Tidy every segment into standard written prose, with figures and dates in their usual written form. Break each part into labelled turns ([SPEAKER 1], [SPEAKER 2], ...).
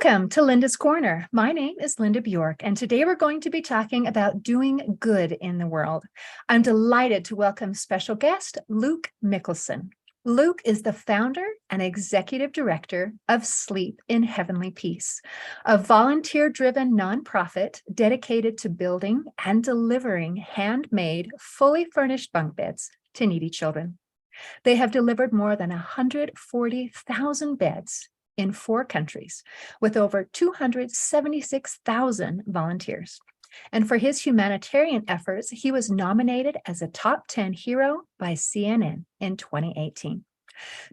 [SPEAKER 1] Welcome to Linda's Corner. My name is Linda Bjork, and today we're going to be talking about doing good in the world. I'm delighted to welcome special guest Luke Mickelson. Luke is the founder and executive director of Sleep in Heavenly Peace, a volunteer-driven nonprofit dedicated to building and delivering handmade, fully furnished bunk beds to needy children. They have delivered more than 140,000 beds in 4 countries with over 276,000 volunteers. And for his humanitarian efforts, he was nominated as a top 10 hero by CNN in 2018.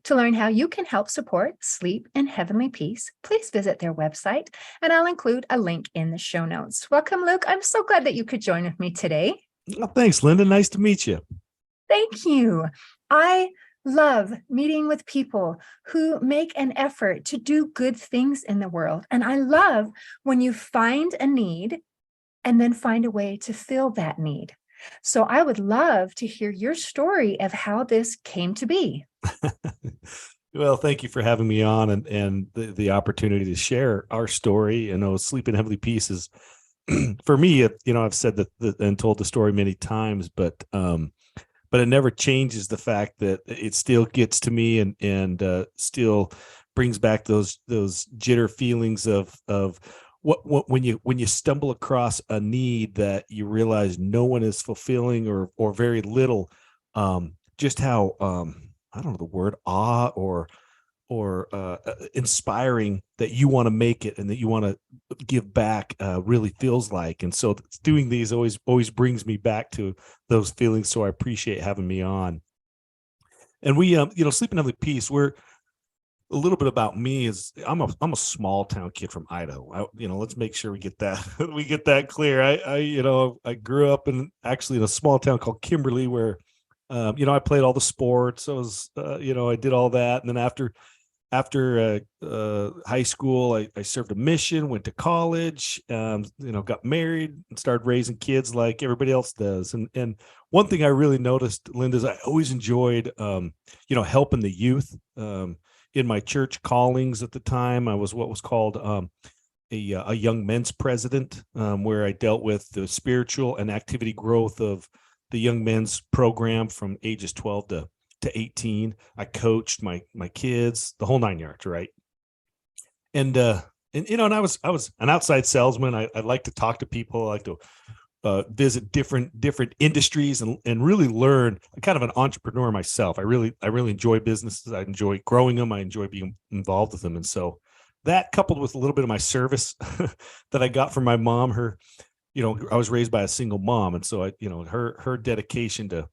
[SPEAKER 1] To learn how you can help support Sleep in Heavenly Peace, please visit their website, and I'll include a link in the show notes. Welcome, Luke. I'm so glad that you could join with me today.
[SPEAKER 2] Well, thanks, Linda. Nice to meet you.
[SPEAKER 1] Thank you. I love meeting with people who make an effort to do good things in the world. And I love when you find a need and then find a way to fill that need. So I would love to hear your story of how this came to be.
[SPEAKER 2] Well, thank you for having me on and the opportunity to share our story. You know, Sleep in Heavenly Peace is, for me, I've said that and told the story many times, but it never changes the fact that it still gets to me and still brings back those jitter feelings of what when you stumble across a need that you realize no one is fulfilling or very little, just how I don't know the word awe or inspiring that you want to make it and that you want to give back really feels like. And so doing these always brings me back to those feelings. So I appreciate having me on. And we, Sleep in Heavenly Peace, we're a little bit about me is I'm a small town kid from Idaho. Let's make sure we get that clear. I grew up in a small town called Kimberly where, I played all the sports. I was, I did all that. And then after high school, I served a mission, went to college, got married and started raising kids like everybody else does. And one thing I really noticed, Linda, is I always enjoyed, helping the youth. In my church callings at the time, I was what was called a young men's president, where I dealt with the spiritual and activity growth of the young men's program from ages 12 to 18. I coached my kids, the whole 9 yards, right? And I was an outside salesman. I like to talk to people. I like to visit different industries and really learn. I'm kind of an entrepreneur myself. I really enjoy businesses. I enjoy growing them. I enjoy being involved with them. And so that, coupled with a little bit of my service that I got from my mom, I was raised by a single mom. And so her dedication to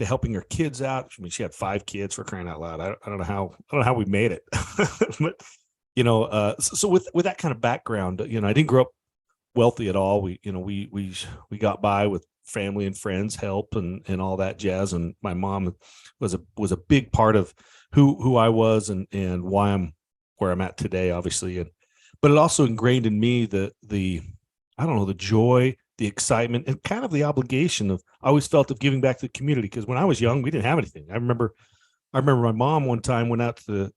[SPEAKER 2] helping her kids out. I mean, she had 5 kids, for crying out loud. I don't know how we made it, but so with that kind of background, I didn't grow up wealthy at all. We got by with family and friends help and all that jazz. And my mom was a big part of who I was and why I'm where I'm at today, obviously. But it also ingrained in me the joy, the excitement, and kind of the obligation I always felt of giving back to the community. Because when I was young, we didn't have anything. I remember my mom one time went out to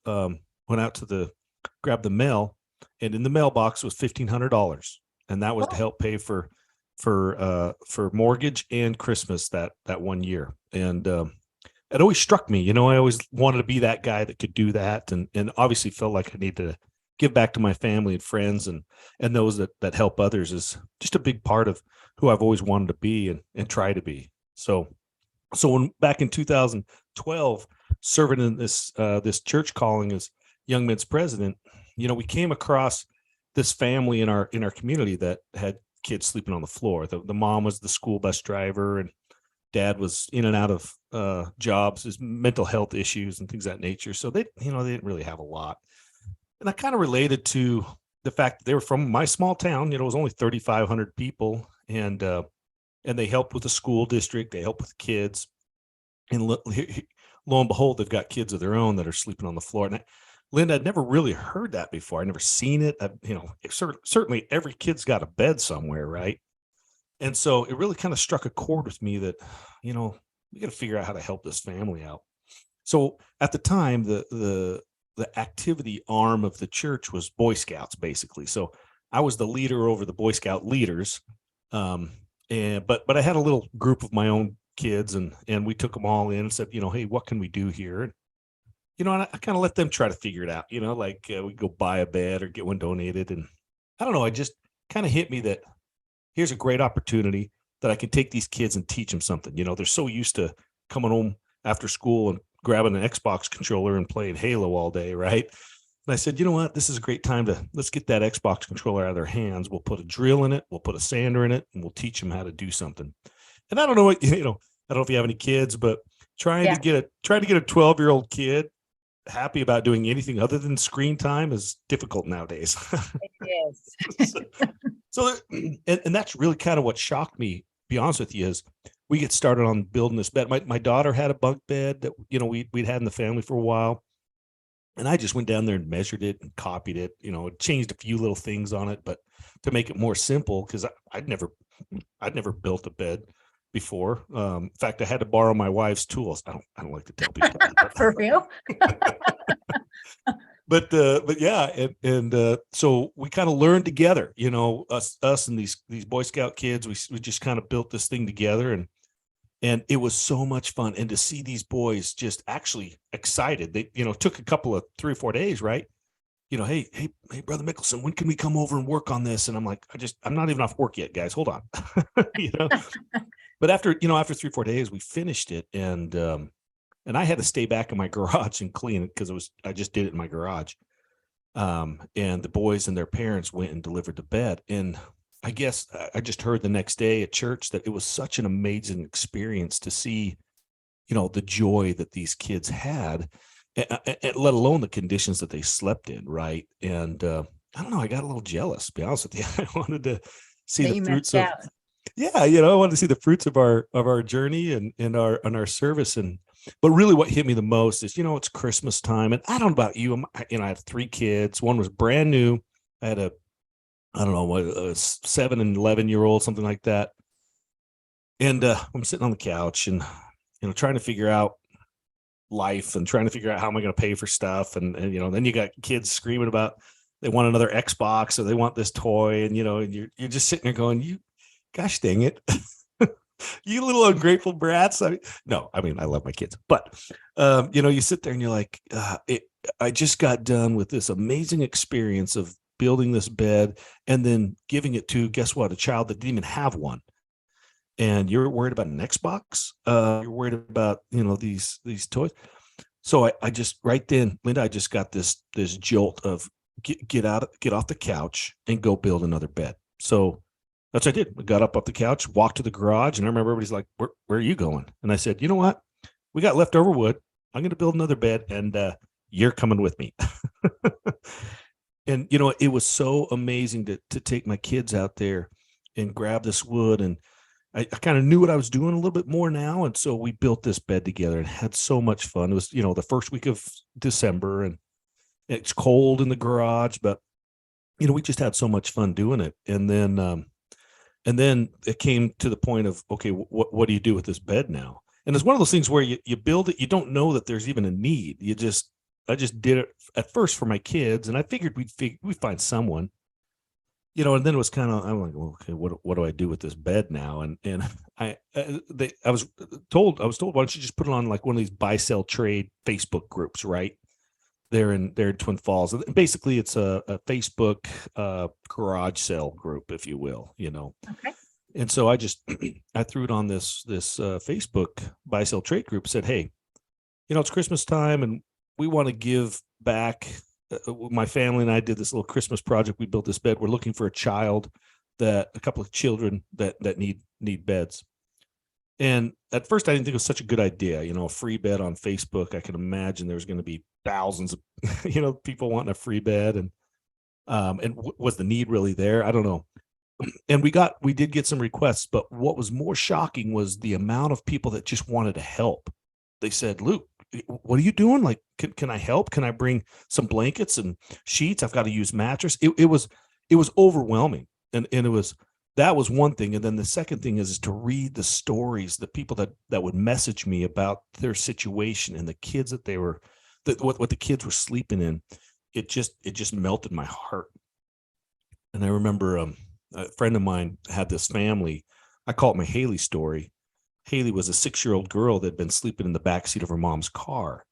[SPEAKER 2] grab the mail, and in the mailbox was $1,500, and that was to help pay for mortgage and Christmas that one year. And it always struck me, I always wanted to be that guy that could do that, and obviously felt like I needed to give back to my family and friends and those that help others is just a big part of who I've always wanted to be and try to be. So when back in 2012, serving in this church calling as young men's president, we came across this family in our community that had kids sleeping on the floor. The mom was the school bus driver, and dad was in and out of jobs, his mental health issues and things of that nature. So they didn't really have a lot. And I kind of related to the fact that they were from my small town. It was only 3,500 people, and they helped with the school district. They helped with kids, and lo and behold, they've got kids of their own that are sleeping on the floor. And Linda, I'd never really heard that before. I'd never seen it. Certainly every kid's got a bed somewhere, right? And so it really kind of struck a chord with me that, we got to figure out how to help this family out. So at the time, the the activity arm of the church was Boy Scouts, basically. So I was the leader over the Boy Scout leaders. But I had a little group of my own kids, and we took them all in and said, hey, what can we do here? And, and I kind of let them try to figure it out, like we go buy a bed or get one donated. And I don't know, it just kind of hit me that here's a great opportunity that I can take these kids and teach them something. They're so used to coming home after school and grabbing an Xbox controller and playing Halo all day, right? And I said, you know what? This is a great time let's get that Xbox controller out of their hands. We'll put a drill in it. We'll put a sander in it, and we'll teach them how to do something. And I don't know what, I don't know if you have any kids, but trying to get a 12-year-old kid happy about doing anything other than screen time is difficult nowadays.
[SPEAKER 1] It is.
[SPEAKER 2] And that's really kind of what shocked me, be honest with you, is we get started on building this bed. My daughter had a bunk bed that, we'd had in the family for a while. And I just went down there and measured it and copied it, changed a few little things on it, but to make it more simple, because I'd never built a bed before. In fact, I had to borrow my wife's tools. I don't like to tell people that.
[SPEAKER 1] For real?
[SPEAKER 2] But yeah, and so we kind of learned together, us and these Boy Scout kids. We just kind of built this thing together, and it was so much fun. And to see these boys just actually excited, they, took a couple of 3 or 4 days, right? Hey, Brother Mickelson, when can we come over and work on this? And I'm like, I'm not even off work yet, guys. Hold on. But after 3 or 4 days, we finished it. And I had to stay back in my garage and clean it because I just did it in my garage. And the boys and their parents went and delivered the bed. And I guess I just heard the next day at church that it was such an amazing experience to see, the joy that these kids had, let alone the conditions that they slept in. Right. And I don't know, I got a little jealous, to be honest with you. I wanted to see the fruits of, I wanted to see the fruits of our journey and our service. But really what hit me the most is, it's Christmas time, and I don't know about you. I had 3 kids. One was brand new. I had a 7 and 11-year-old, something like that. And I'm sitting on the couch and, trying to figure out life and trying to figure out how am I going to pay for stuff. And then you got kids screaming about they want another Xbox or they want this toy. And, and you're just sitting there going, gosh dang it. You little ungrateful brats. I love my kids, but, you sit there and you're like, I just got done with this amazing experience of building this bed and then giving it to, guess what, a child that didn't even have one. And you're worried about an Xbox. You're worried about, these toys. So I just right then, Linda, I just got this jolt of get off the couch and go build another bed. So that's what I did. We got up off the couch, walked to the garage, and I remember everybody's like, where are you going? And I said, you know what? We got leftover wood. I'm going to build another bed, and you're coming with me. And, it was so amazing to take my kids out there and grab this wood. And I kind of knew what I was doing a little bit more now. And so we built this bed together and had so much fun. It was, the first week of December, and it's cold in the garage, but, we just had so much fun doing it. And then it came to the point of, okay, what do you do with this bed now? And it's one of those things where you build it, you don't know that there's even a need. I just did it at first for my kids, and I figured we'd find someone, and then it was kind of, I'm like, well, okay, what do I do with this bed now? And I was told, why don't you just put it on like one of these buy, sell, trade Facebook groups, right? They're in Twin Falls. And basically it's a Facebook garage sale group, if you will,
[SPEAKER 1] Okay.
[SPEAKER 2] And so I just, I threw it on this Facebook buy, sell, trade group, said, hey, it's Christmas time and we want to give back. My family and I did this little Christmas project. We built this bed. We're looking for a couple of children that need beds. And at first I didn't think it was such a good idea, a free bed on Facebook. I can imagine there's going to be thousands of, people wanting a free bed. And was the need really there? I don't know. And we did get some requests, but what was more shocking was the amount of people that just wanted to help. They said, Luke, what are you doing? Like, can I help? Can I bring some blankets and sheets? I've got to use mattress. It was overwhelming. And that was one thing. And then the second thing is to read the stories, the people that would message me about their situation and the kids that they were what the kids were sleeping in, it just melted my heart. And I remember a friend of mine had this family. I call it my Haley story. Haley was a 6-year-old girl that had been sleeping in the backseat of her mom's car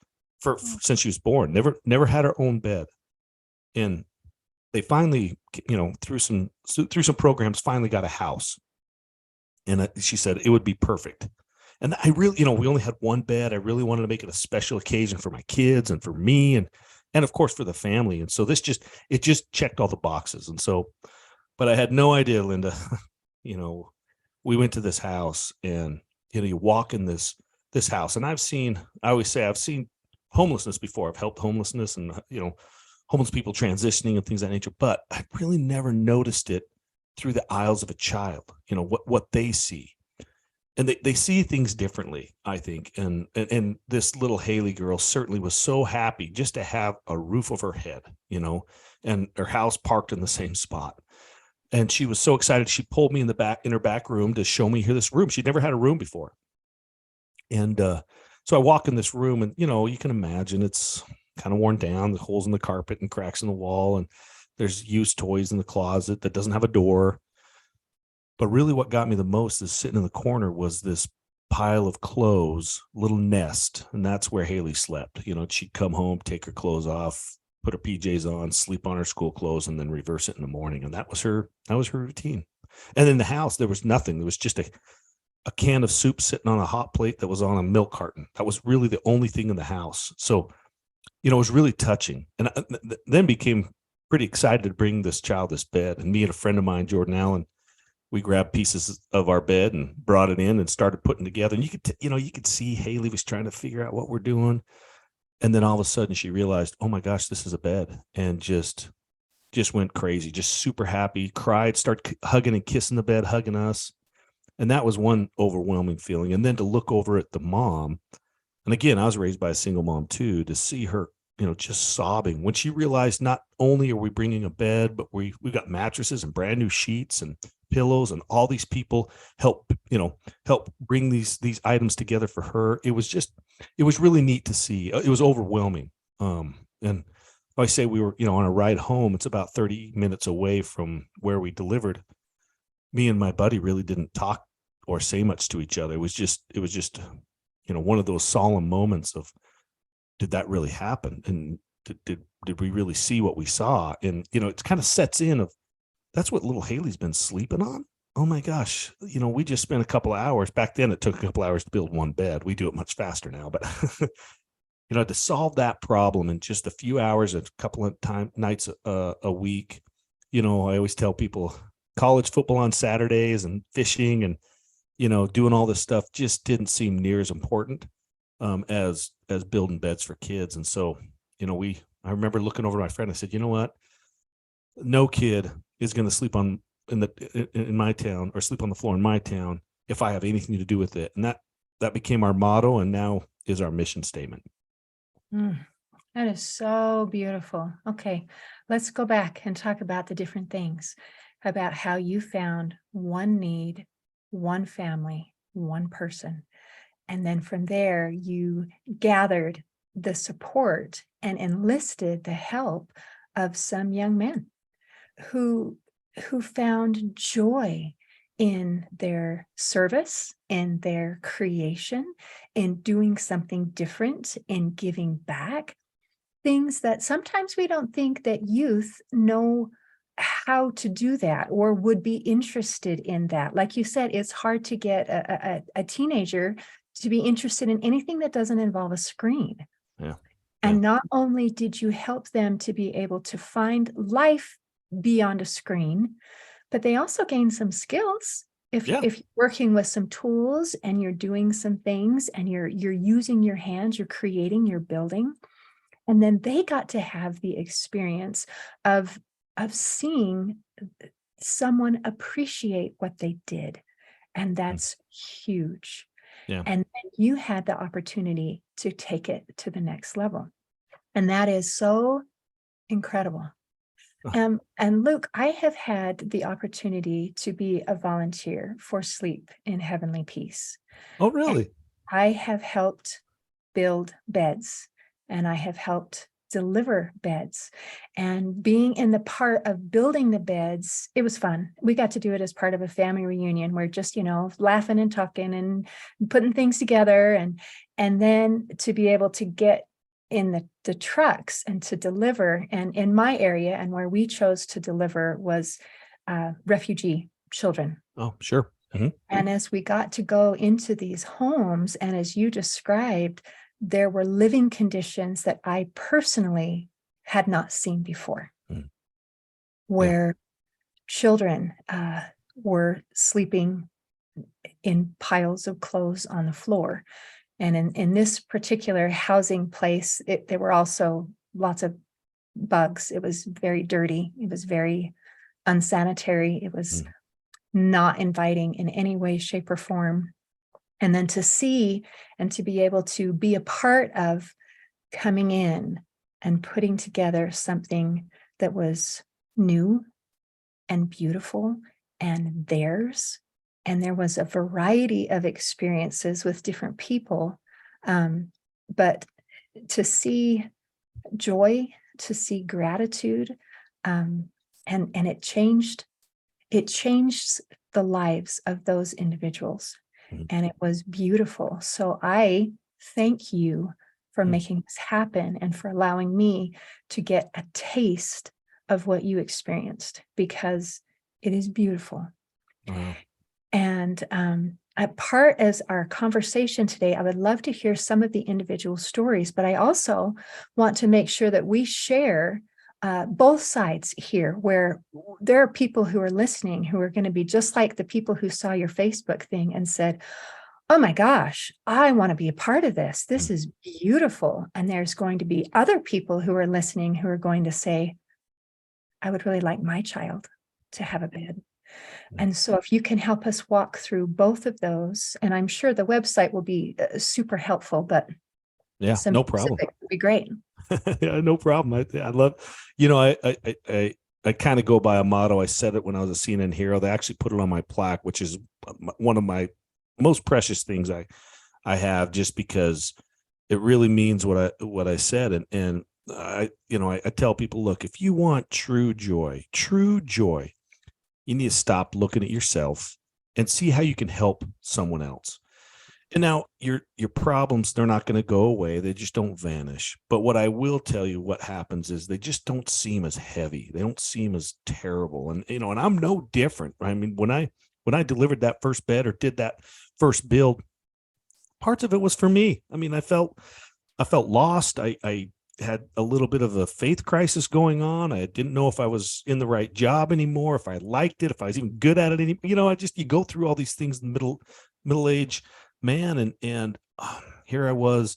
[SPEAKER 2] since she was born. Never had her own bed. And they finally, through some programs, finally got a house. And she said it would be perfect. And I really, we only had one bed. I really wanted to make it a special occasion for my kids and for me, and of course for the family. And so it just checked all the boxes. And so, but I had no idea, Linda. We went to this house, and you walk in this house, and I always say I've seen homelessness before. I've helped homelessness and homeless people transitioning and things of that nature, but I really never noticed it through the eyes of a child. What they see, and they see things differently, I think. And this little Haley girl certainly was so happy just to have a roof over her head, and her house parked in the same spot. And she was so excited. She pulled me in her back room to show me this room. She'd never had a room before. And so I walk in this room, and you can imagine it's kind of worn down, the holes in the carpet and cracks in the wall, and there's used toys in the closet that doesn't have a door. But really what got me the most is sitting in the corner was this pile of clothes, little nest. And that's where Haley slept. She'd come home, take her clothes off, put her PJs on, sleep on her school clothes, and then reverse it in the morning. And that was her routine. And in the house, there was nothing. There was just a can of soup sitting on a hot plate that was on a milk carton. That was really the only thing in the house. So, it was really touching. And I then became pretty excited to bring this child this bed. And me and a friend of mine, Jordan Allen, we grabbed pieces of our bed and brought it in and started putting together. And you could see Haley was trying to figure out what we're doing. And then all of a sudden she realized, oh my gosh, this is a bed, and just went crazy, just super happy, cried, started hugging and kissing the bed, hugging us. And that was one overwhelming feeling. And then to look over at the mom, and again, I was raised by a single mom too, to see her, just sobbing when she realized not only are we bringing a bed, but we got mattresses and brand new sheets and pillows, and all these people help bring these items together for her. It was really neat to see. It was overwhelming. And I say we were, on a ride home, it's about 30 minutes away from where we delivered. Me and my buddy really didn't talk or say much to each other. It was just, one of those solemn moments of, did that really happen? And did we really see what we saw? And, it kind of sets in of, that's what little Haley's been sleeping on. Oh my gosh. We just spent a couple of hours. Back then it took a couple of hours to build one bed. We do it much faster now, but to solve that problem in just a few hours, a couple of nights a week. I always tell people college football on Saturdays and fishing and, doing all this stuff just didn't seem near as important as building beds for kids. And so, I remember looking over at my friend. I said, you know what? No kid is going to sleep in my town or sleep on the floor in my town if I have anything to do with it. And that became our motto, and now is our mission statement.
[SPEAKER 1] That is so beautiful. Okay, let's go back and talk about the different things, about how you found one need, one family, one person. And then from there, you gathered the support and enlisted the help of some young men who found joy in their service, in their creation, in doing something different, in giving back, things that sometimes we don't think that youth know how to do that or would be interested in that. Like you said, it's hard to get a teenager to be interested in anything that doesn't involve a screen.
[SPEAKER 2] Yeah.
[SPEAKER 1] And not only did you help them to be able to find life beyond a screen, but they also gain some skills. If you're working with some tools and you're doing some things and you're using your hands, you're creating, you're building. And then they got to have the experience of seeing someone appreciate what they did. And that's huge.
[SPEAKER 2] Yeah.
[SPEAKER 1] And then you had the opportunity to take it to the next level. And that is so incredible. And Luke, I have had the opportunity to be a volunteer for Sleep in Heavenly Peace.
[SPEAKER 2] Oh, really?
[SPEAKER 1] And I have helped build beds. and I have helped deliver beds. And being in the part of building the beds, it was fun. We got to do it as part of a family reunion. We're just, laughing and talking and putting things together. And then to be able to get in the trucks and to deliver. And in my area, and where we chose to deliver, was refugee children.
[SPEAKER 2] Oh, sure. Mm-hmm.
[SPEAKER 1] And as we got to go into these homes, and as you described, there were living conditions that I personally had not seen before, where children were sleeping in piles of clothes on the floor. And in this particular housing place, there were also lots of bugs. It was very dirty. It was very unsanitary. It was not inviting in any way, shape, or form. And then to see and to be able to be a part of coming in and putting together something that was new and beautiful and theirs. And there was a variety of experiences with different people. But to see joy, to see gratitude, and it changed the lives of those individuals. And it was beautiful. So I thank you for making this happen and for allowing me to get a taste of what you experienced, because it is beautiful.
[SPEAKER 2] Wow.
[SPEAKER 1] And at part as our conversation today, I would love to hear some of the individual stories, but I also want to make sure that we share both sides here, where there are people who are listening who are going to be just like the people who saw your Facebook thing and said, oh my gosh, I want to be a part of this. This is beautiful. And there's going to be other people who are listening who are going to say, I would really like my child to have a bed. And so if you can help us walk through both of those, and I'm sure the website will be super helpful, but
[SPEAKER 2] no problem.
[SPEAKER 1] Would be great.
[SPEAKER 2] Yeah, no problem. I love, I kind of go by a motto. I said it when I was a CNN hero. They actually put it on my plaque, which is one of my most precious things I have, just because it really means what I said. And I tell people, look, if you want true joy, you need to stop looking at yourself and see how you can help someone else. And now your problems, they're not going to go away. They just don't vanish. But what I will tell you, what happens is they just don't seem as heavy. They don't seem as terrible. And, and I'm no different. I mean, when I delivered that first bed or did that first build, parts of it was for me. I mean, I felt lost. I had a little bit of a faith crisis going on. I didn't know if I was in the right job anymore, if I liked it, if I was even good at it anymore. You go through all these things in the middle age man. And here I was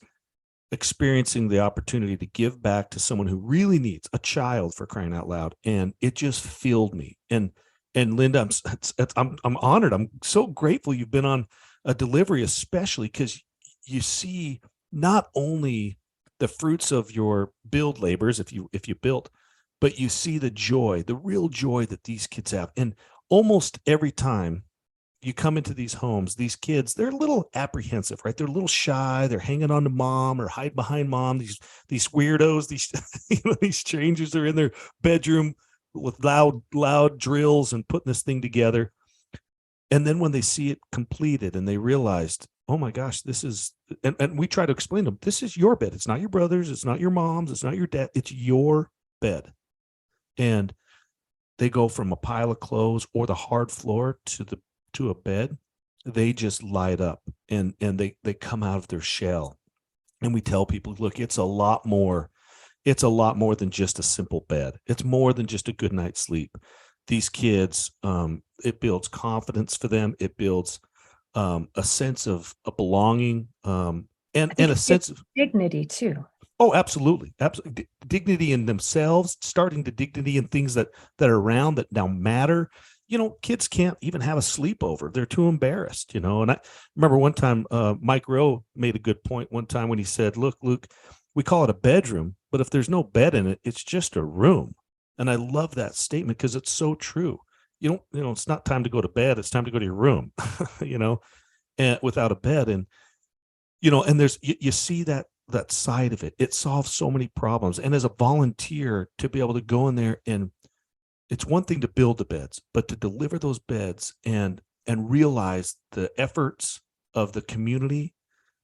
[SPEAKER 2] experiencing the opportunity to give back to someone who really needs a child, for crying out loud. And it just filled me. And Linda, I'm honored. I'm so grateful you've been on a delivery, especially because you see not only the fruits of your build labors, if you built, but you see the real joy that these kids have. And almost every time you come into these homes, these kids, they're a little apprehensive, right? They're a little shy. They're hanging on to mom or hide behind mom. These weirdos, these strangers are in their bedroom with loud drills and putting this thing together. And then when they see it completed and they realized, oh my gosh, this is, and we try to explain to them, this is your bed. It's not your brother's. It's not your mom's. It's not your dad. It's your bed. And they go from a pile of clothes or the hard floor to a bed. They just light up and they come out of their shell. And we tell people, look, it's a lot more than just a simple bed. It's more than just a good night's sleep. These kids, it builds confidence for them. It builds a sense of a belonging, and a sense of
[SPEAKER 1] dignity too.
[SPEAKER 2] Oh, absolutely. Absolutely. Dignity in themselves, starting to dignity in things that are around that now matter. Kids can't even have a sleepover. They're too embarrassed, And I remember one time, Mike Rowe made a good point one time when he said, look, Luke, we call it a bedroom, but if there's no bed in it, it's just a room. And I love that statement because it's so true. It's not time to go to bed. It's time to go to your room, and without a bed. And, and there's, you see that that side of it, it solves so many problems. And as a volunteer, to be able to go in there, and it's one thing to build the beds, but to deliver those beds and realize the efforts of the community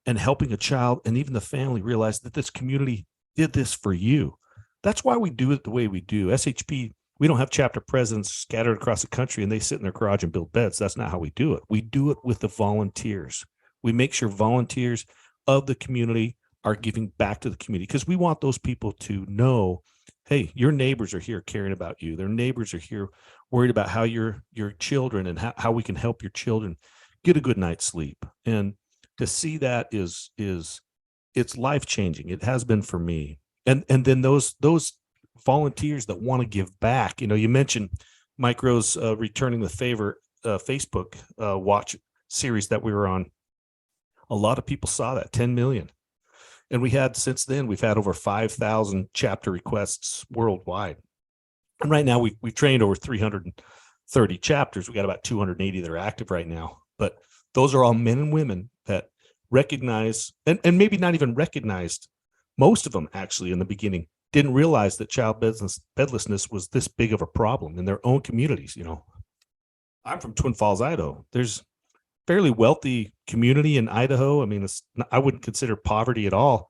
[SPEAKER 2] and helping a child and even the family realize that this community did this for you. That's why we do it the way we do. SHP, we don't have chapter presidents scattered across the country and they sit in their garage and build beds. That's not how we do it. We do it with the volunteers. We make sure volunteers of the community are giving back to the community, because we want those people to know, hey, your neighbors are here caring about you. Their neighbors are here worried about how your children and how we can help your children get a good night's sleep. And to see that is it's life-changing. It has been for me. And then those volunteers that want to give back, you mentioned Mike Rose returning the favor Facebook watch series that we were on. A lot of people saw that, 10 million. And since then, we've had over 5,000 chapter requests worldwide. And right now we've trained over 330 chapters. We got about 280 that are active right now. But those are all men and women that recognize, and maybe not even recognized, most of them actually in the beginning didn't realize that child bedlessness was this big of a problem in their own communities. I'm from Twin Falls, Idaho. There's fairly wealthy community in Idaho. I mean, I wouldn't consider poverty at all.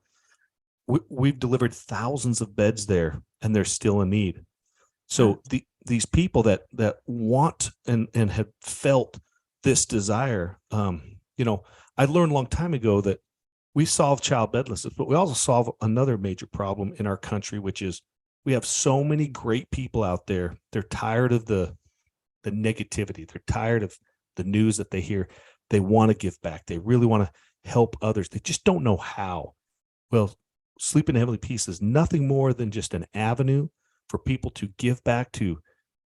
[SPEAKER 2] We've delivered thousands of beds there, and there's still a need. So these people that want and have felt this desire, I learned a long time ago that we solve child bedlessness, but we also solve another major problem in our country, which is we have so many great people out there. They're tired of the negativity. They're tired of the news that they hear. They want to give back. They really want to help others. They just don't know how. Well, Sleep in Heavenly Peace is nothing more than just an avenue for people to give back to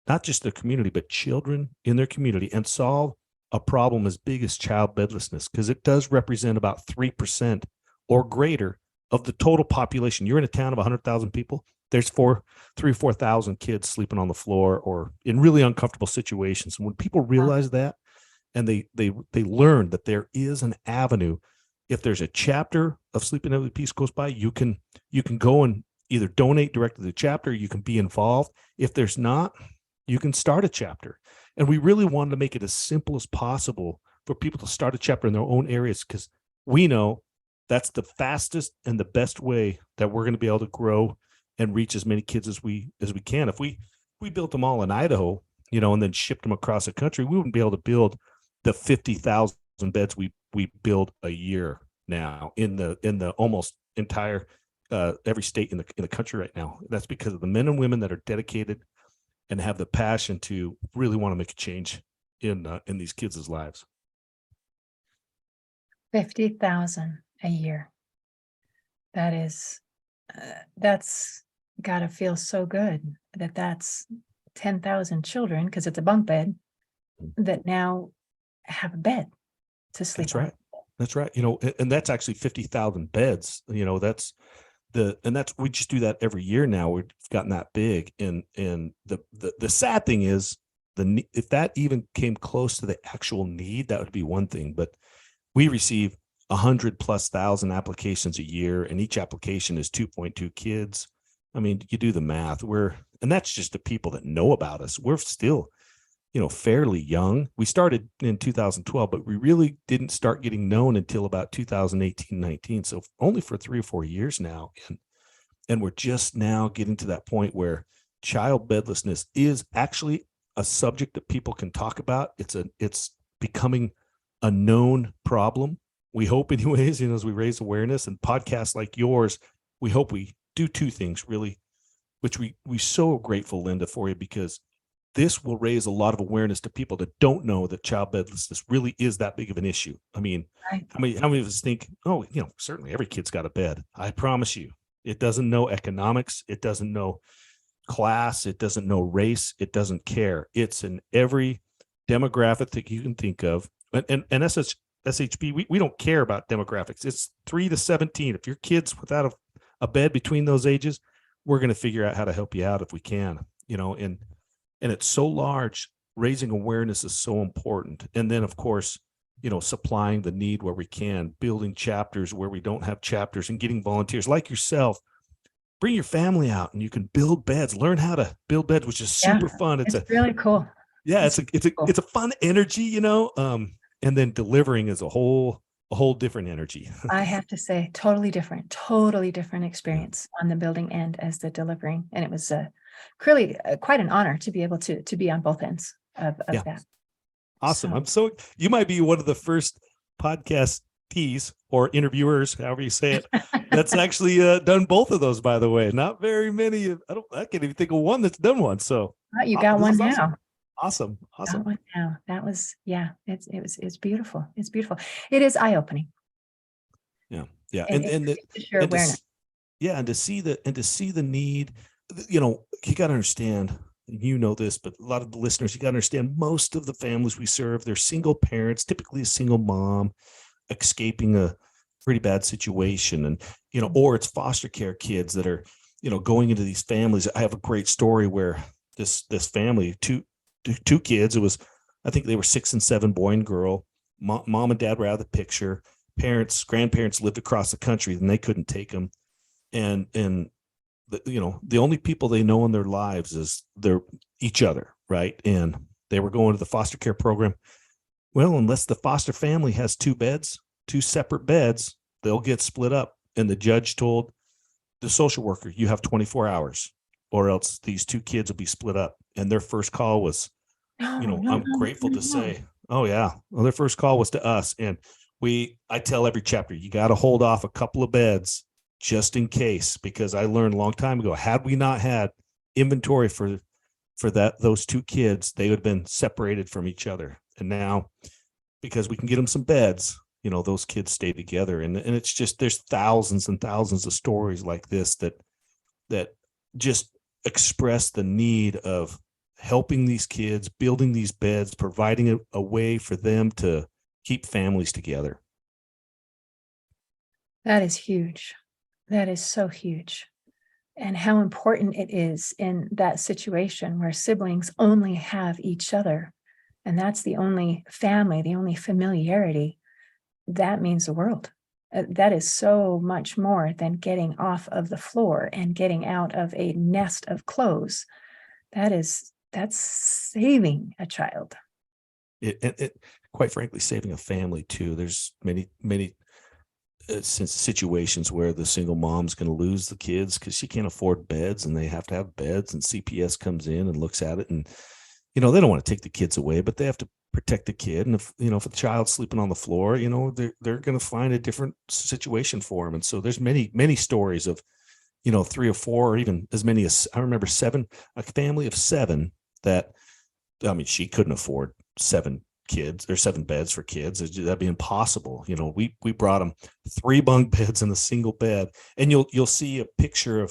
[SPEAKER 2] not just their community, but children in their community, and solve a problem as big as child bedlessness, because it does represent about 3% or greater of the total population. You're in a town of 100,000 people. There's 3,000 or 4,000 kids sleeping on the floor or in really uncomfortable situations. And when people realize that, and they learn that there is an avenue, if there's a chapter of Sleep in Heavenly Peace close by, you can go and either donate directly to the chapter, you can be involved. If there's not, you can start a chapter. And we really wanted to make it as simple as possible for people to start a chapter in their own areas, because we know that's the fastest and the best way that we're going to be able to grow and reach as many kids as we can. If we built them all in Idaho, and then shipped them across the country, we wouldn't be able to build the 50,000 beds we build a year now in the almost entire every state in the country right now. That's because of the men and women that are dedicated and have the passion to really want to make a change in these kids' lives.
[SPEAKER 1] 50,000 a year. That's got to feel so good that's 10,000 children, because it's a bunk bed, that now have a bed to sleep
[SPEAKER 2] That's right.
[SPEAKER 1] on.
[SPEAKER 2] That's right. And that's actually 50,000 beds. We just do that every year now. We've gotten that big. And the sad thing is, if that even came close to the actual need, that would be one thing. But we receive 100,000+ applications a year, and each application is 2.2 kids. I mean, you do the math. And that's just the people that know about us. We're still, fairly young. We started in 2012, but we really didn't start getting known until about 2018, 19. So only for 3 or 4 years now. And we're just now getting to that point where child bedlessness is actually a subject that people can talk about. It's becoming a known problem. We hope anyways, as we raise awareness, and podcasts like yours, we hope we do two things really, which we so grateful, Linda, for you, because this will raise a lot of awareness to people that don't know that child bedlessness really is that big of an issue. I mean,
[SPEAKER 1] Right.
[SPEAKER 2] how many of us think, oh, certainly every kid's got a bed. I promise you, it doesn't know economics. It doesn't know class. It doesn't know race. It doesn't care. It's in every demographic that you can think of. And SHB, we don't care about demographics. It's 3 to 17. If your kid's without a bed between those ages, we're going to figure out how to help you out if we can, and it's so large. Raising awareness is so important. And then, of course, supplying the need where we can, building chapters where we don't have chapters, and getting volunteers like yourself. Bring your family out and you can build beds, learn how to build beds, which is
[SPEAKER 1] Yeah,
[SPEAKER 2] super fun.
[SPEAKER 1] it's really cool.
[SPEAKER 2] It's
[SPEAKER 1] Cool.
[SPEAKER 2] a fun energy, and then delivering is a whole different energy.
[SPEAKER 1] I have to say, totally different experience on the building end as the delivering. And it was really quite an honor to be able to be on both ends of
[SPEAKER 2] Yeah.
[SPEAKER 1] that.
[SPEAKER 2] Awesome.
[SPEAKER 1] So,
[SPEAKER 2] You might be one of the first podcastees or interviewers, however you say it, that's actually done both of those, by the way. Not very many. I can't even think of one that's done one. So
[SPEAKER 1] you got one now.
[SPEAKER 2] Awesome.
[SPEAKER 1] Got one now. That was, yeah, it's beautiful. It's beautiful. It is eye-opening.
[SPEAKER 2] Yeah.
[SPEAKER 1] And your awareness.
[SPEAKER 2] And to see the need, you got to understand, this, but a lot of the listeners, you got to understand, most of the families we serve, they're single parents, typically a single mom escaping a pretty bad situation, and or it's foster care kids that are going into these families. I have a great story where this family, two kids, I think they were 6 and 7, boy and girl. Mom and dad were out of the picture. Grandparents lived across the country, and they couldn't take them, and the only people they know in their lives is each other, right? And they were going to the foster care program. Well, unless the foster family has 2 separate beds, they'll get split up. And the judge told the social worker, you have 24 hours or else these 2 kids will be split up. And their first call was, I'm grateful to say, oh yeah. Well, their first call was to us. And I tell every chapter, you got to hold off a couple of beds just in case, because I learned a long time ago, had we not had inventory for those 2 kids, they would have been separated from each other. And now, because we can get them some beds, those kids stay together. And it's just, there's thousands and thousands of stories like this that just express the need of helping these kids, building these beds, providing a way for them to keep families together.
[SPEAKER 1] That is huge. That is so huge. And how important it is in that situation where siblings only have each other. And that's the only family, the only familiarity. That means the world. That is so much more than getting off of the floor and getting out of a nest of clothes. That's saving a child.
[SPEAKER 2] It quite frankly, saving a family too. There's many situations where the single mom's going to lose the kids because she can't afford beds, and they have to have beds, and CPS comes in and looks at it, and they don't want to take the kids away, but they have to protect the kid. And if a child's sleeping on the floor, they're going to find a different situation for them. And so there's many stories of 3 or 4, or even as many as, I remember 7, a family of 7 that, she couldn't afford 7 kids or 7 beds for kids. That'd be impossible. We brought them 3 bunk beds in a single bed, and you'll see a picture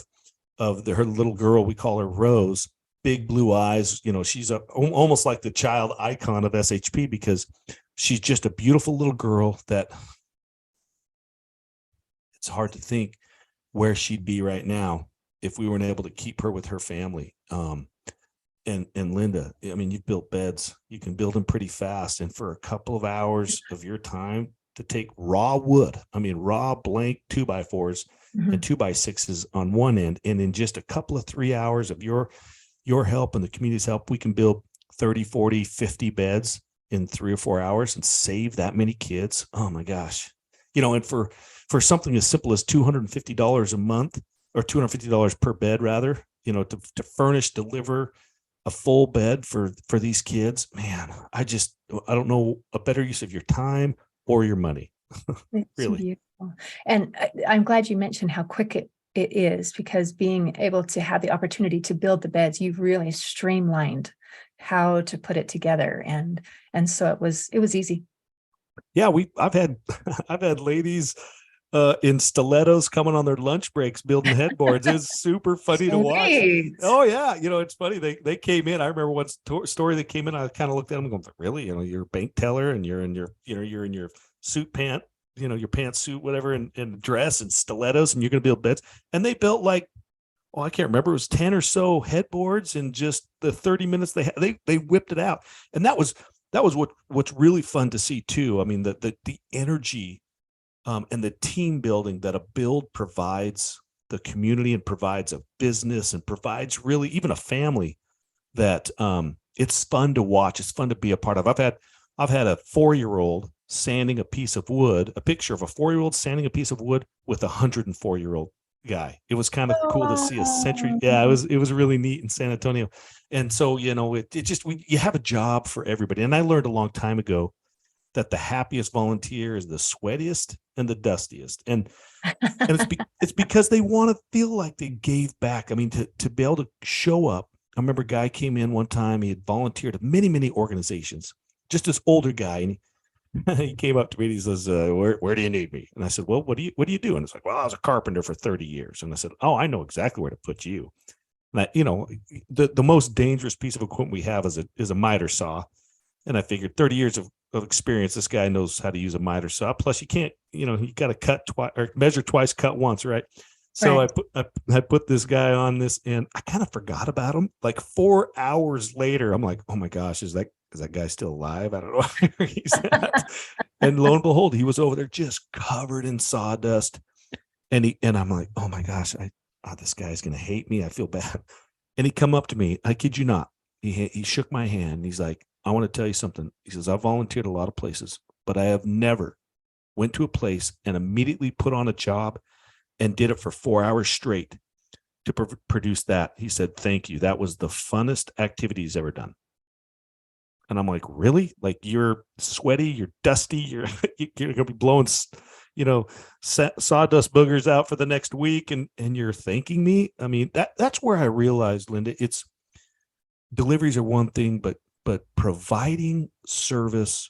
[SPEAKER 2] of her little girl. We call her Rose, big blue eyes. She's almost like the child icon of SHP, because she's just a beautiful little girl that it's hard to think where she'd be right now if we weren't able to keep her with her family. And Linda, you've built beds. You can build them pretty fast. And for a couple of hours of your time to take raw wood, raw blank 2x4s and 2x6s on one end, and in just a couple of 3 hours of your help and the community's help, we can build 30, 40, 50 beds in 3 or 4 hours and save that many kids. Oh my gosh. And for something as simple as $250 a month, or $250 per bed rather, to furnish, deliver a full bed for these kids, man, I don't know a better use of your time or your money.
[SPEAKER 1] It's
[SPEAKER 2] really
[SPEAKER 1] beautiful. And I'm glad you mentioned how quick it is, because being able to have the opportunity to build the beds, you've really streamlined how to put it together. And so it was easy.
[SPEAKER 2] Yeah, I've had ladies in stilettos coming on their lunch breaks building headboards. It's super funny to watch. Oh yeah, it's funny. They came in. I remember one story that came in. I kind of looked at them going, "Really? You're a bank teller, and you're in your suit pant, your pantsuit, whatever, and dress and stilettos, and you're going to build beds." And they built I can't remember. It was 10 or so headboards in just the 30 minutes they had. They whipped it out, and that was that was what's really fun to see too. I mean, the energy and the team building that a build provides the community and provides a business and provides really even a family that it's fun to watch. It's fun to be a part of. I've had a 4-year-old sanding a piece of wood, a picture of a 4-year-old sanding a piece of wood with a 104-year-old guy. It was kind of cool to see a century. Yeah, it was really neat in San Antonio. And so, it just, you have a job for everybody. And I learned a long time ago that the happiest volunteer is the sweatiest and the dustiest. And it's because they want to feel like they gave back. I mean, to be able to show up. I remember a guy came in one time, he had volunteered at many, many organizations, just this older guy. And he came up to me and he says, where do you need me? And I said, well, what do you do? And it's like, well, I was a carpenter for 30 years. And I said, oh, I know exactly where to put you. And the most dangerous piece of equipment we have is a miter saw. And I figured 30 years of experience, this guy knows how to use a miter saw. Plus you can't, you got to cut twice or measure twice, cut once. Right. So right. I put this guy on this and I kind of forgot about him. Like 4 hours later, I'm like, oh my gosh, is that guy still alive? I don't know where he's at. And lo and behold, he was over there just covered in sawdust. And I'm like, oh my gosh, this guy's going to hate me. I feel bad. And he come up to me. I kid you not. He shook my hand. And he's like, I want to tell you something. He says, I've volunteered a lot of places, but I have never went to a place and immediately put on a job and did it for 4 hours straight to produce that. He said, thank you. That was the funnest activity he's ever done. And I'm like, really? Like, you're sweaty, you're dusty, you're going to be blowing, sawdust boogers out for the next week. And you're thanking me. I mean, that's where I realized, Linda, it's deliveries are one thing, but providing service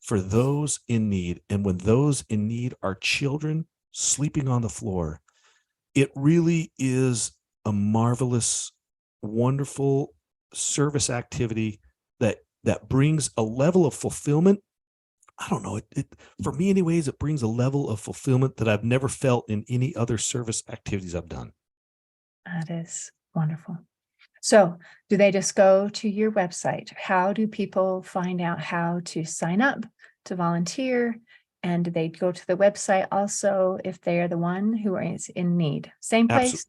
[SPEAKER 2] for those in need. And when those in need are children sleeping on the floor, it really is a marvelous, wonderful service activity that brings a level of fulfillment. I don't know. It for me anyways, it brings a level of fulfillment that I've never felt in any other service activities I've done.
[SPEAKER 1] That is wonderful. So do they just go to your website? How do people find out how to sign up to volunteer? And do they go to the website also if they are the one who is in need? Same place?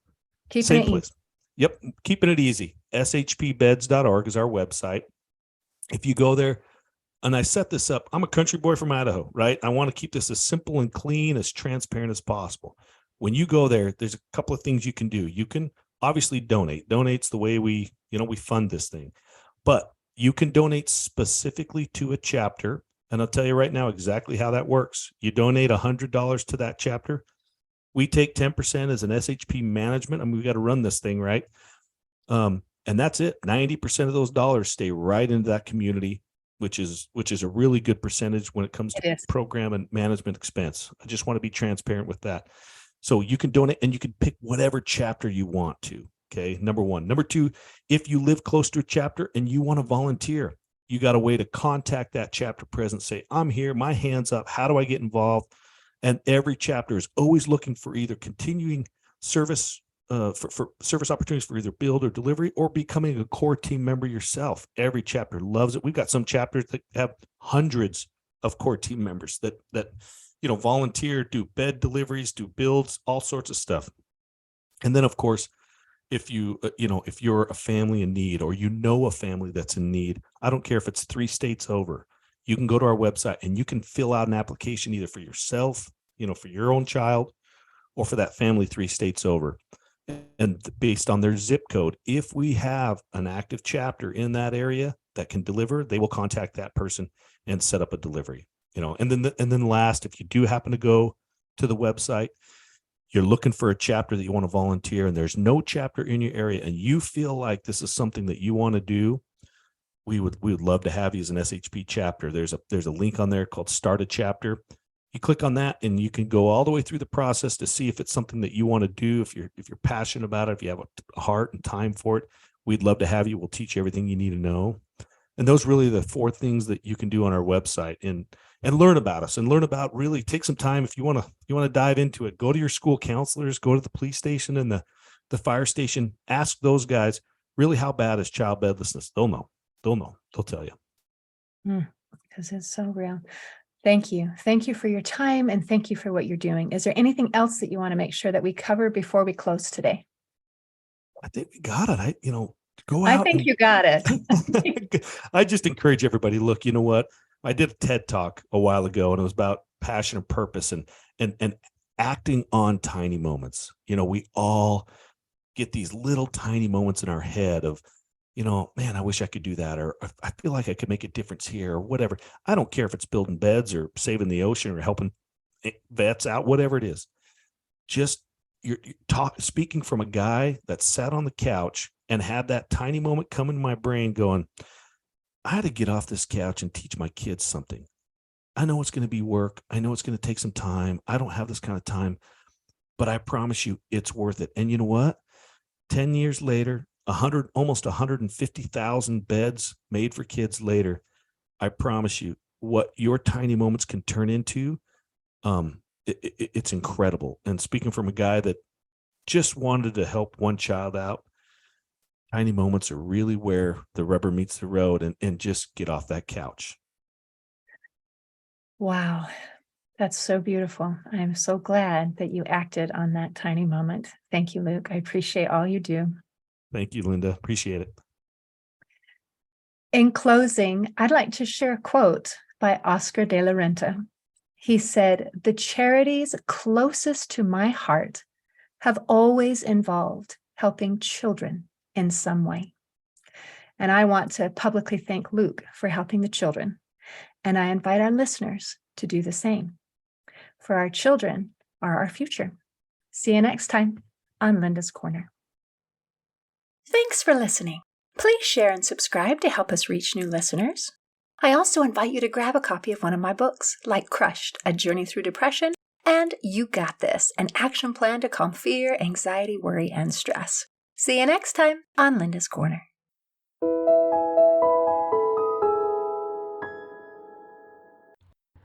[SPEAKER 2] Absolutely. Same place. Yep. Keeping it easy. shpbeds.org is our website. If you go there, and I set this up, I'm a country boy from Idaho, right? I want to keep this as simple and clean, as transparent as possible. When you go there, there's a couple of things you can do. You can obviously donate. Donate's the way we fund this thing. But you can donate specifically to a chapter. And I'll tell you right now exactly how that works. You donate $100 to that chapter. We take 10% as an SHP management. I mean, we got to run this thing, right? And that's it. 90% of those dollars stay right into that community, which is a really good percentage when it comes to program and management expense. I just want to be transparent with that. So you can donate and you can pick whatever chapter you want to. Okay. Number one. Number two, if you live close to a chapter and you want to volunteer, you got a way to contact that chapter president, say, I'm here, my hand's up. How do I get involved? And every chapter is always looking for either continuing service, for service opportunities for either build or delivery, or becoming a core team member yourself. Every chapter loves it. We've got some chapters that have hundreds of core team members that volunteer, do bed deliveries, do builds, all sorts of stuff. And then, of course, if if you're a family in need, or a family that's in need, I don't care if it's 3 states over, you can go to our website and you can fill out an application either for yourself, for your own child, or for that family 3 states over. And based on their zip code, if we have an active chapter in that area that can deliver, they will contact that person and set up a delivery. And then last, if you do happen to go to the website, you're looking for a chapter that you want to volunteer, and there's no chapter in your area, and you feel like this is something that you want to do, we would love to have you as an SHP chapter. There's a link on there called Start a Chapter. You click on that and you can go all the way through the process to see if it's something that you want to do. If you're passionate about it, if you have a heart and time for it, we'd love to have you. We'll teach you everything you need to know. And those really the 4 things that you can do on our website and learn about us, and learn about, really take some time. If you want to dive into it, go to your school counselors, go to the police station and the fire station, ask those guys, really, how bad is child bedlessness? They'll know. They'll tell you.
[SPEAKER 1] because it's so real. Thank you. Thank you for your time and thank you for what you're doing. Is there anything else that you want to make sure that we cover before we close today?
[SPEAKER 2] I think we got it. Go
[SPEAKER 1] I
[SPEAKER 2] out
[SPEAKER 1] think
[SPEAKER 2] and
[SPEAKER 1] you got it.
[SPEAKER 2] I just encourage everybody. Look, you know what? I did a TED talk a while ago, and it was about passion and purpose and acting on tiny moments. We all get these little tiny moments in our head of, man, I wish I could do that, or I feel like I could make a difference here, or whatever. I don't care if it's building beds or saving the ocean or helping vets out, whatever it is. Just you're speaking from a guy that sat on the couch and had that tiny moment come in my brain going, I had to get off this couch and teach my kids something. I know it's going to be work. I know it's going to take some time. I don't have this kind of time, but I promise you it's worth it. And you know what? 10 years later, almost 150,000 beds made for kids later. I promise you what your tiny moments can turn into. It's incredible. And speaking from a guy that just wanted to help one child out, tiny moments are really where the rubber meets the road, and just get off that couch.
[SPEAKER 1] Wow. That's so beautiful. I'm so glad that you acted on that tiny moment. Thank you, Luke. I appreciate all you do.
[SPEAKER 2] Thank you, Linda. Appreciate it.
[SPEAKER 1] In closing, I'd like to share a quote by Oscar de la Renta. He said, "The charities closest to my heart have always involved helping children in some way." And I want to publicly thank Luke for helping the children. And I invite our listeners to do the same. For our children are our future. See you next time on Linda's Corner. Thanks for listening. Please share and subscribe to help us reach new listeners. I also invite you to grab a copy of one of my books, like Crushed, A Journey Through Depression, and You Got This, an action plan to calm fear, anxiety, worry, and stress. See you next time on Linda's Corner.